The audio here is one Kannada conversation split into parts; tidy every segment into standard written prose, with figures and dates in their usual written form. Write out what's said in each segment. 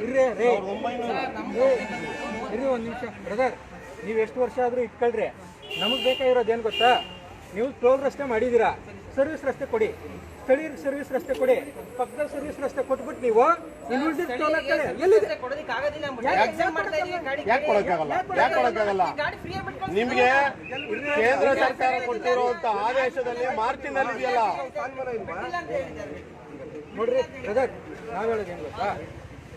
ಇರ್ರಿ ರೇ ಇರ್ರಿ ಒಂದು ನಿಮಿಷ ಬ್ರದರ್, ನೀವು ಎಷ್ಟು ವರ್ಷ ಆದರೂ ಇಟ್ಕೊಳ್ರಿ. ನಮಗೆ ಬೇಕಾಗಿರೋದು ಏನು ಗೊತ್ತಾ, ನೀವು ಟೋಲ್ ರಸ್ತೆ ಮಾಡಿದ್ದೀರಾ, ಸರ್ವಿಸ್ ರಸ್ತೆ ಕೊಡಿ, ಸ್ಥಳೀಯ ಸರ್ವಿಸ್ ರಸ್ತೆ ಕೊಡಿ, ಪಕ್ಕದ ಸರ್ವಿಸ್ ರಸ್ತೆ ಕೊಟ್ಬಿಟ್ಟು ನೀವು ಟೋಲ್ ಎಲ್ಲಿದೆ ಯಾಕೆ ಕೊಡಕ್ಕಾಗಲ್ಲ? ನಿಮ್ಗೆ ಕೇಂದ್ರ ಸರ್ಕಾರ ಕೊಟ್ಟಿರುವಂತ ಆದೇಶದಲ್ಲಿ ಮಾರ್ಚಿನಲ್ಲಿ ಇದೆಯಲ್ಲ ನೋಡ್ರಿ ಬ್ರದರ್, ನಾವ್ ಹೇಳೋದು ಏನ್ ಗೊತ್ತಾ,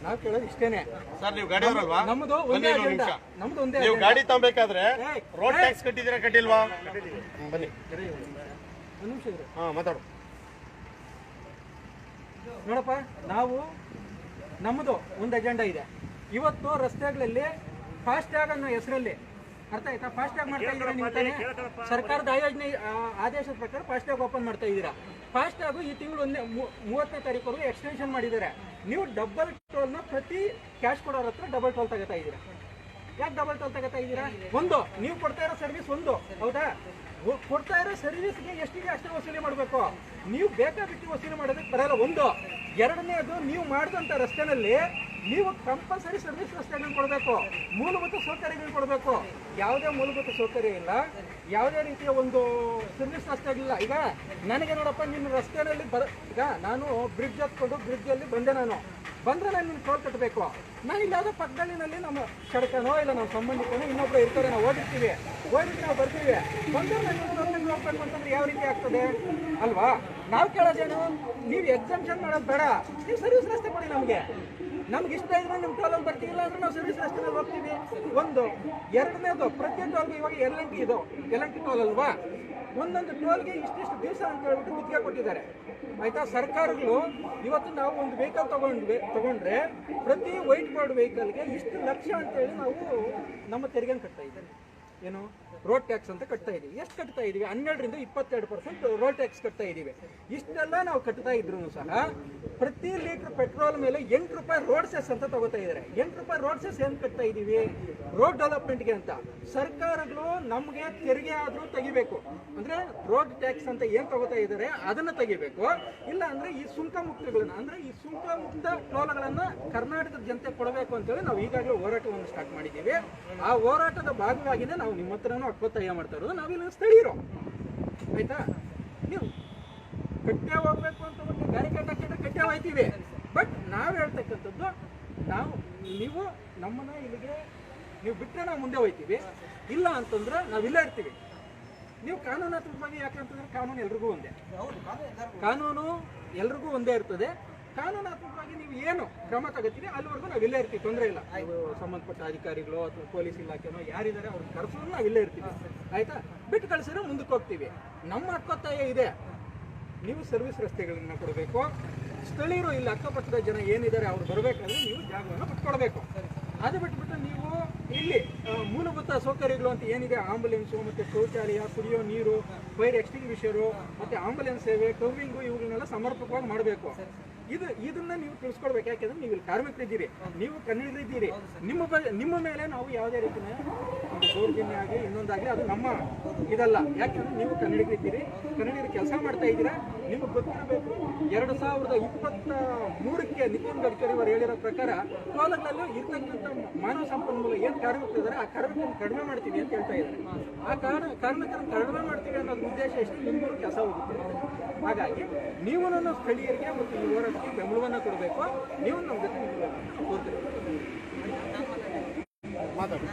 ನಾವ್ ಕೇಳೋದು ಇಷ್ಟೇನೆ ಸರ್. ನೀವು ಗಾಡಿ ಅವರಲ್ವಾ? ನಮ್ದು ಒಂದೇ ಅಜೆಂಡಾ, ನಮ್ದು ಒಂದೇ. ನೀವು ಗಾಡಿ ತಗೋಬೇಕಾದ್ರೆ ರೋಡ್ ಟ್ಯಾಕ್ಸ್ ಕಟ್ಟಿದ್ದೀರಾ ಕಟ್ಟಿಲ್ವಾ? ಬನ್ನಿ ಒಂದು ನಿಮಿಷ ಇದ್ರೆ ಮಾತಾಡು. ನೋಡಪ್ಪ, ನಾವು ನಮ್ಮದು ಒಂದು ಅಜೆಂಡಾ ಇದೆ. ಇವತ್ತು ರಸ್ತೆಗಳಲ್ಲಿ ಫಾಸ್ಟ್ಯಾಗ್ ಅನ್ನೋ ಹೆಸರಲ್ಲಿ, ಅರ್ಥ ಆಯ್ತಾ, ಫಾಸ್ಟ್ಯಾಗ್ ಮಾಡ್ತಾ ಇದ್ದೀರಾ ನೀವು ತಾನೇ? ಸರ್ಕಾರದ ಆದೇಶದ ಪ್ರಕಾರ ಫಾಸ್ಟ್ಯಾಗ್ ಓಪನ್ ಮಾಡ್ತಾ ಇದ್ದೀರಾ. ಫಾಸ್ಟ್ಯಾಗು ಈ ತಿಂಗಳು 30ನೇ ತಾರೀಕುವರೆಗೂ ಎಕ್ಸ್ಟೆನ್ಷನ್ ಮಾಡಿದ್ದಾರೆ. ನೀವು ಡಬಲ್ ಟೋಲ್ನ ಪ್ರತಿ ಕ್ಯಾಶ್ ಕೊಡೋರ ಹತ್ರ ಡಬಲ್ ಟೋಲ್ ತಗೋತಾ ಇದ್ದೀರಾ. ಯಾಕೆ ಡಬಲ್ ಟೋಲ್ ತಗೋತಾ ಇದ್ದೀರಾ? ಒಂದು, ನೀವು ಕೊಡ್ತಾ ಇರೋ ಸರ್ವಿಸ್ ಒಂದು, ಹೌದಾ? ಕೊಡ್ತಾ ಇರೋ ಸರ್ವಿಸ್ಗೆ ಎಷ್ಟಿಗೆ ಅಷ್ಟೇ ವಸೂಲಿ ಮಾಡಬೇಕು. ನೀವು ಬೇಕಾಬಿಟ್ಟು ವಸೂಲಿ ಮಾಡೋದಕ್ಕೆ ಬರಲ್ಲ. ಒಂದು. ಎರಡನೇದು, ನೀವು ಮಾಡಿದಂಥ ರಸ್ತೆನಲ್ಲಿ ನೀವು ಕಂಪಲ್ಸರಿ ಸರ್ವಿಸ್ ರಸ್ತೆಗಳನ್ನ ಕೊಡಬೇಕು, ಮೂಲಭೂತ ಸೌಕರ್ಯಗಳನ್ನ ಕೊಡಬೇಕು. ಯಾವುದೇ ಮೂಲಭೂತ ಸೌಕರ್ಯ ಇಲ್ಲ, ಯಾವುದೇ ರೀತಿಯ ಒಂದು ಸರ್ವಿಸ್ ರಸ್ತೆಗಳಿಲ್ಲ. ಈಗ ನನಗೆ ನೋಡಪ್ಪ, ನಿಮ್ಮ ರಸ್ತೆಯಲ್ಲಿ ಈಗ ನಾನು ಬ್ರಿಡ್ಜ್ ಹತ್ಕೊಂಡು ಬ್ರಿಡ್ಜಲ್ಲಿ ಬಂದೆ, ನಾನು ಬಂದರೆ ನಾನು ನಿಮ್ಗೆ ಟೋಲ್ ಕಟ್ಟಬೇಕು. ನಾನು ಇಲ್ಲಿ ಯಾವುದೋ ಪಕ್ಕದಲ್ಲಿನಲ್ಲಿ ನಮ್ಮ ಸಡಕನೋ ಇಲ್ಲ ನಮ್ಮ ಸಂಬಂಧಿಕನೋ ಇನ್ನೊಬ್ಬರು ಇರ್ತಾರೆ, ನಾವು ಓದಿರ್ತೀವಿ, ಓದಿಟ್ಟು ನಾವು ಬರ್ತೀವಿ, ಬಂದರೆ ನಾನು ಟೋಲ್ ಹೋಗ್ಬೇಕು ಅಂತಂದ್ರೆ ಯಾವ ರೀತಿ ಆಗ್ತದೆ ಅಲ್ವಾ? ನಾವು ಕೇಳೋದೇನು, ನೀವು ಎಕ್ಸಾಮ್ಷನ್ ಮಾಡೋದು ಬೇಡ, ನೀವು ಸರ್ವಿಸ್ ರಸ್ತೆ ಕೊಡಿ. ನಮ್ಗೆ ಇಷ್ಟ ಇದ್ರೆ ನಿಮ್ಮ ಟೋಲಲ್ಲಿ ಬರ್ತೀವಿಲ್ಲ ಅಂದ್ರೆ ನಾವು ಸರ್ವಿಸ್ ರಸ್ತೆನಲ್ಲಿ ಹೋಗ್ತೀವಿ. ಒಂದು. ಎರಡನೇದು, ಪ್ರತಿ ಟೋಲ್ಗೆ ಇವಾಗ L&T ಟೋಲ್ ಅಲ್ವಾ, ಒಂದೊಂದು ಟೋಲ್ಗೆ ಇಷ್ಟಿಷ್ಟು ದಿವಸ ಅಂತ ಹೇಳ್ಬಿಟ್ಟು ಗುತ್ತಿಗೆ ಕೊಟ್ಟಿದ್ದಾರೆ, ಆಯ್ತಾ? ಸರ್ಕಾರಗಳು ಇವತ್ತು ನಾವು ಒಂದು ವೆಹಿಕಲ್ ತಗೊಂಡ್ರೆ ಪ್ರತಿ ವೈಟ್ ಬೋರ್ಡ್ ವೆಹಿಕಲ್ಗೆ ಇಷ್ಟು ಲಕ್ಷ ಅಂತೇಳಿ ನಾವು ನಮ್ಮ ತೆರಿಗೆನ ಕಟ್ತಾ ಇದ್ದೀವಿ. ಏನು ರೋಡ್ ಟ್ಯಾಕ್ಸ್ ಅಂತ ಕಟ್ತಾ ಇದೀವಿ. ಎಷ್ಟು ಕಟ್ತಾ ಇದೀವಿ? 12ರಿಂದ 22% ರೋಡ್ ಟ್ಯಾಕ್ಸ್ ಕಟ್ತಾ ಇದೀವಿ. ಇಷ್ಟೆಲ್ಲ ನಾವು ಕಟ್ತಾ ಇದ್ರು ಸಹ ಪ್ರತಿ ಲೀಟರ್ ಪೆಟ್ರೋಲ್ ಮೇಲೆ 8 ರೂಪಾಯಿ ರೋಡ್ ಸೆಸ್ ಅಂತ ತಗೋತಾ ಇದ್ದಾರೆ. 8 ರೂಪಾಯಿ ರೋಡ್ ಸೆಸ್ ಏನು ಕಟ್ತಾ ಇದೀವಿ? ರೋಡ್ ಡೆವಲಪ್ಮೆಂಟ್ಗೆ ಅಂತ. ಸರ್ಕಾರಗಳು ನಮಗೆ ತೆರಿಗೆ ಆದರೂ ತೆಗಿಬೇಕು, ಅಂದ್ರೆ ರೋಡ್ ಟ್ಯಾಕ್ಸ್ ಅಂತ ಏನು ತಗೋತಾ ಇದ್ದಾರೆ ಅದನ್ನ ತೆಗಿಬೇಕು. ಇಲ್ಲ ಅಂದ್ರೆ ಈ ಸುಂಕ ಮುಕ್ತಗಳನ್ನ, ಅಂದ್ರೆ ಈ ಸುಂಕ ಮುಕ್ತ ಟೋಲ್ಗಳನ್ನ ಕರ್ನಾಟಕದ ಜನತೆ ಕೊಡಬೇಕು ಅಂತೇಳಿ ನಾವು ಈಗಾಗಲೇ ಹೋರಾಟವನ್ನು ಸ್ಟಾರ್ಟ್ ಮಾಡಿದ್ದೀವಿ. ಆ ಹೋರಾಟದ ಭಾಗವಾಗಿನೇ ನಾವು ನಿಮ್ಮ ಹತ್ರನೂ ಒತ್ತಾಯ ಮಾಡ್ತಾ ಇರೋದು. ನಾವಿಲ್ಲಿ ಸ್ಥಳೀಯರು, ಆಯ್ತಾ? ನೀವು ಕಟ್ಟೆ ಹೋಗ್ಬೇಕು ಅಂತ ಬ್ಯಾರಿಕೇಡ್ ಹಾಕಿದ್ರೆ ಕಟ್ಟೆ ಹೋಯ್ತೀವಿ. ಬಟ್ ನಾವು ಹೇಳ್ತಕ್ಕಂಥದ್ದು, ನೀವು ನಮ್ಮನ್ನ ಇಲ್ಲಿಗೆ ನೀವು ಬಿಟ್ಟರೆ ನಾವು ಮುಂದೆ ಹೋಯ್ತೀವಿ, ಇಲ್ಲ ಅಂತಂದ್ರೆ ನಾವು ಇಲ್ಲೇ ಇರ್ತೀವಿ. ನೀವು ಕಾನೂನಾತ್ಮಕವಾಗಿ ಯಾಕಂತಂದ್ರೆ ಕಾನೂನು ಎಲ್ರಿಗೂ ಒಂದೇ, ಕಾನೂನು ಎಲ್ರಿಗೂ ಒಂದೇ ಇರ್ತದೆ. ಕಾನೂನಾತ್ಮಕವಾಗಿ ನೀವು ಏನು ಕ್ರಮ ತಗೋತೀವಿ ಅಲ್ಲಿವರೆಗೂ ನಾವು ಇಲ್ಲೇ ಇರ್ತೀವಿ, ತೊಂದರೆ ಇಲ್ಲ. ಸಂಬಂಧಪಟ್ಟ ಅಧಿಕಾರಿಗಳು ಅಥವಾ ಪೊಲೀಸ್ ಇಲಾಖೆನೋ ಯಾರಿದ್ದಾರೆ ಅವ್ರನ್ನ ಕರೆಸೋದು ನಾವು ಇಲ್ಲೇ ಇರ್ತೀವಿ, ಆಯ್ತಾ? ಬಿಟ್ಟು ಕಳಿಸಿದ್ರೆ ಮುಂದಕ್ಕೆ ಹೋಗ್ತೀವಿ. ನಮ್ಮ ಹಕ್ಕೊತ್ತಾಯ ಇದೆ, ನೀವು ಸರ್ವಿಸ್ ರಸ್ತೆಗಳನ್ನ ಕೊಡಬೇಕು. ಸ್ಥಳೀಯರು ಇಲ್ಲಿ ಅಕ್ಕಪಕ್ಕದ ಜನ ಏನಿದ್ದಾರೆ ಅವ್ರು ಬರಬೇಕಾದ್ರೆ ನೀವು ಜಾಗವನ್ನು ಬಿಟ್ಕೊಡ್ಬೇಕು. ಅದು ಬಿಟ್ಬಿಟ್ಟು ನೀವು ಇಲ್ಲಿ ಮೂಲಭೂತ ಸೌಕರ್ಯಗಳು ಅಂತ ಏನಿದೆ, ಆಂಬುಲೆನ್ಸು ಮತ್ತು ಶೌಚಾಲಯ, ಕುಡಿಯೋ ನೀರು, ಫೈರ್ ಎಕ್ಸ್ಟಿಂಗ್ವಿಷರು ಮತ್ತು ಆಂಬುಲೆನ್ಸ್ ಸೇವೆ, ಟೋವಿಂಗು, ಇವುಗಳನ್ನೆಲ್ಲ ಸಮರ್ಪಕವಾಗಿ ಮಾಡಬೇಕು. ಇದನ್ನ ನೀವು ತಿಳಿಸ್ಕೊಡ್ಬೇಕು. ಯಾಕೆಂದ್ರೆ ನೀವು ಇಲ್ಲಿ ಕಾರ್ಮಿಕರಿದ್ದೀರಿ, ನೀವು ಕನ್ನಡಿಗರಿದ್ದೀರಿ. ನಿಮ್ಮ ಮೇಲೆ ನಾವು ಯಾವುದೇ ರೀತಿಯ ದೌರ್ಜನ್ಯ ಆಗಲಿ ಇನ್ನೊಂದಾಗಲಿ ಅದು ನಮ್ಮ ಇದಲ್ಲ. ಯಾಕೆಂದ್ರೆ ನೀವು ಕನ್ನಡಿಗರಿದ್ದೀರಿ, ಕನ್ನಡಿಗರು ಕೆಲಸ ಮಾಡ್ತಾ ಇದ್ದೀರಾ. ನಿಮಗೆ ಗೊತ್ತಿರಬೇಕು, 2023ಕ್ಕೆ ನಿತಿನ್ ಗಡ್ಕರಿ ಅವರು ಹೇಳಿರೋ ಪ್ರಕಾರ ಟೋಲ್ಗಳಲ್ಲಿ ಇರ್ತಕ್ಕಂಥ ಮಾನವ ಸಂಪನ್ಮೂಲ ಏನು ಕಾರ್ಮಿಕರಿದ್ದಾರೆ ಆ ಕಾರ್ಮಿಕರನ್ನು ಕಡಿಮೆ ಮಾಡ್ತೀವಿ ಅಂತ ಹೇಳ್ತಾ ಇದ್ದಾರೆ. ಆ ಕಾರ್ಮಿಕರನ್ನು ಕಡಿಮೆ ಮಾಡ್ತೀವಿ ಅನ್ನೋದು ಉದ್ದೇಶ ಎಷ್ಟು ನಿಮಗೂ ಕೆಲಸ ಹೋಗುತ್ತೆ. ಹಾಗಾಗಿ ನೀವು ನನ್ನ ಸ್ಥಳೀಯರಿಗೆ ಮತ್ತು ಈ ಹೋರಾಟಕ್ಕೆ ಬೆಂಬಲವನ್ನು ಕೊಡಬೇಕು. ನೀವು ನಮ್ಮ ಜೊತೆ ಮಾತಾಡಿ.